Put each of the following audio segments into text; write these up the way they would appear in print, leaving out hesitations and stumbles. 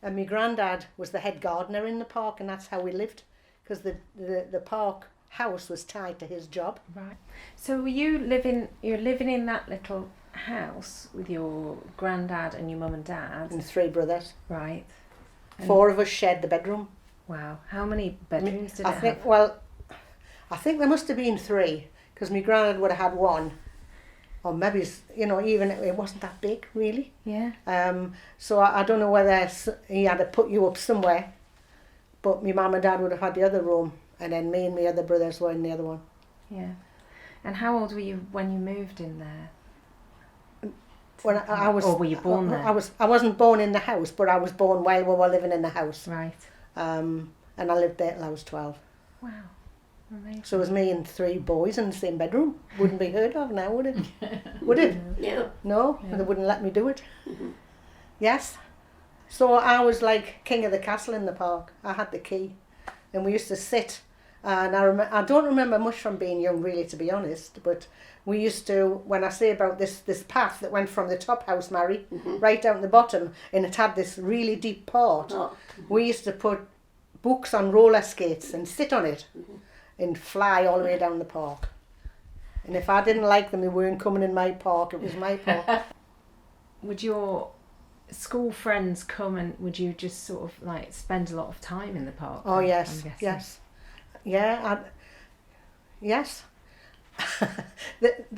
And my granddad was the head gardener in the park, and that's how we lived, because the park house was tied to his job. Right. So you're living in that little house with your granddad and your mum and dad? And 3 brothers. Right. And 4 of us shared the bedroom. Wow. How many bedrooms did it have? Well, I think there must have been 3, because my granddad would have had 1. Or maybe, even it wasn't that big, really. Yeah. So I don't know whether he had to put you up somewhere, but my mum and dad would have had the other room, and then me and my other brothers were in the other one. Yeah. And how old were you when you moved in there? When I was, or were you born there? I wasn't born in the house, but I was born while we were living in the house. Right. And I lived there till I was 12. Wow. Amazing. So it was me and 3 boys in the same bedroom. Wouldn't be heard of now, would it? Would it? No. No, Yeah. They wouldn't let me do it. Yes. So I was like king of the castle in the park. I had the key. And we used to sit. And I don't remember much from being young, really, to be honest. But we used to, when I say about this path that went from the top house, Mary, right down to the bottom, and it had this really deep part, we used to put books on roller skates and sit on it. And fly all the way down the park. And if I didn't like them, they weren't coming in my park. It was my park. Would your school friends come, and would you just sort of like spend a lot of time in the park? Oh, yes, I'm guessing? yes. Yeah, yes.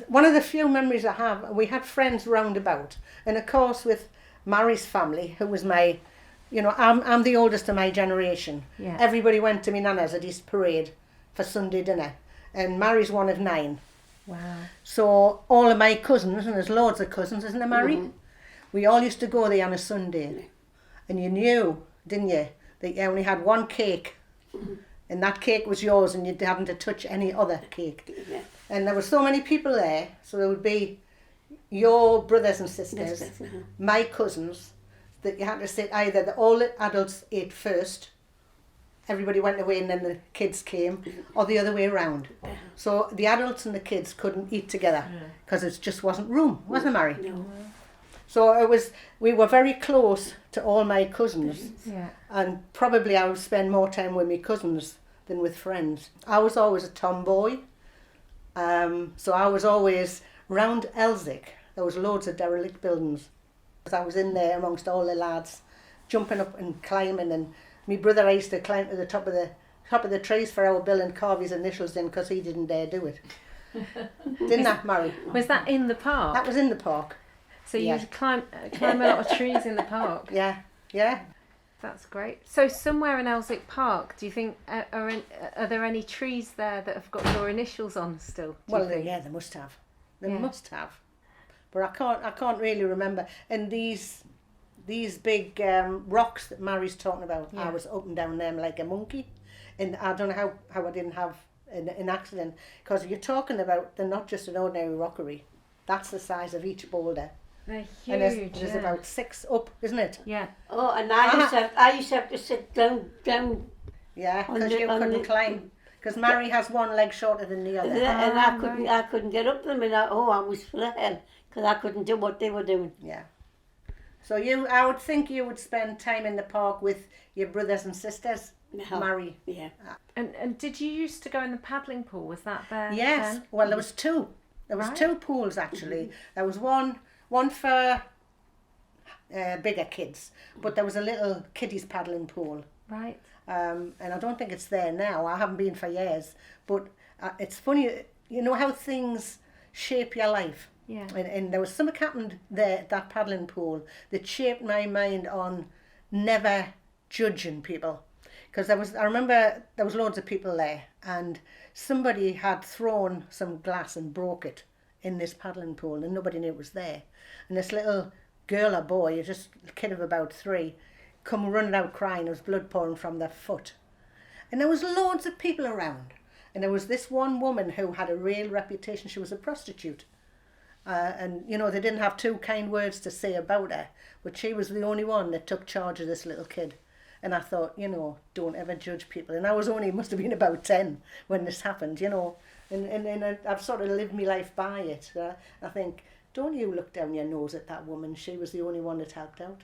One of the few memories I have, we had friends round about. And of course with Mary's family, who was my, I'm the oldest of my generation. Yeah. Everybody went to my nana's at East Parade for Sunday dinner, and Mary's one of 9. Wow. So all of my cousins, and there's loads of cousins, isn't there, Mary? We all used to go there on a Sunday, and you knew, didn't you, that you only had 1 cake, and that cake was yours, and you hadn't to touch any other cake. Yeah. And there were so many people there, so there would be your brothers and sisters, my cousins, that you had to sit either all the adults ate first. Everybody went away and then the kids came, or the other way around. So the adults and the kids couldn't eat together because it just wasn't room, wasn't it, Mary? No. So we were very close to all my cousins, Yeah. and probably I would spend more time with my cousins than with friends. I was always a tomboy, so I was always round Elswick. There was loads of derelict buildings. I was in there amongst all the lads, jumping up and climbing, and my brother, I used to climb to the top of the trees for our bill and carve his initials in because he didn't dare do it. Didn't that, Mary? Was that in the park? That was in the park. So you yeah. would climb a lot of trees in the park? Yeah, yeah. That's great. So somewhere in Elswick Park, do you think, are there any trees there that have got your initials on still? Well, yeah, they must have. They must have. But I can't really remember. And these big rocks that Mary's talking about, I was up and down them like a monkey. And I don't know how I didn't have an accident. Because you're talking about, they're not just an ordinary rockery. That's the size of each boulder. They're huge. And there's about 6 up, isn't it? Yeah. Oh, and I used to have to sit down. Yeah, because you couldn't climb. Because Mary has one leg shorter than the other. And I couldn't get up them, and I was full of hell because I couldn't do what they were doing. Yeah. So I would think you would spend time in the park with your brothers and sisters, Mary. Yeah. And did you used to go in the paddling pool? Was that there? Yes. then? Well, there was 2. There was 2 pools actually. There was one for bigger kids, but there was a little kiddies paddling pool. Right. And I don't think it's there now. I haven't been for years. But it's funny, you know how things shape your life. Yeah. And there was something happened there at that paddling pool that shaped my mind on never judging people. Because I remember there was loads of people there, and somebody had thrown some glass and broke it in this paddling pool, and nobody knew it was there. And this little girl or boy, just a kid of about 3, come running out crying. There was blood pouring from their foot. And there was loads of people around. And there was this one woman who had a real reputation. She was a prostitute. And, they didn't have 2 kind words to say about her. But she was the only one that took charge of this little kid. And I thought, don't ever judge people. And I must have been about 10 when this happened, And I've sort of lived my life by it. I think, don't you look down your nose at that woman. She was the only one that helped out.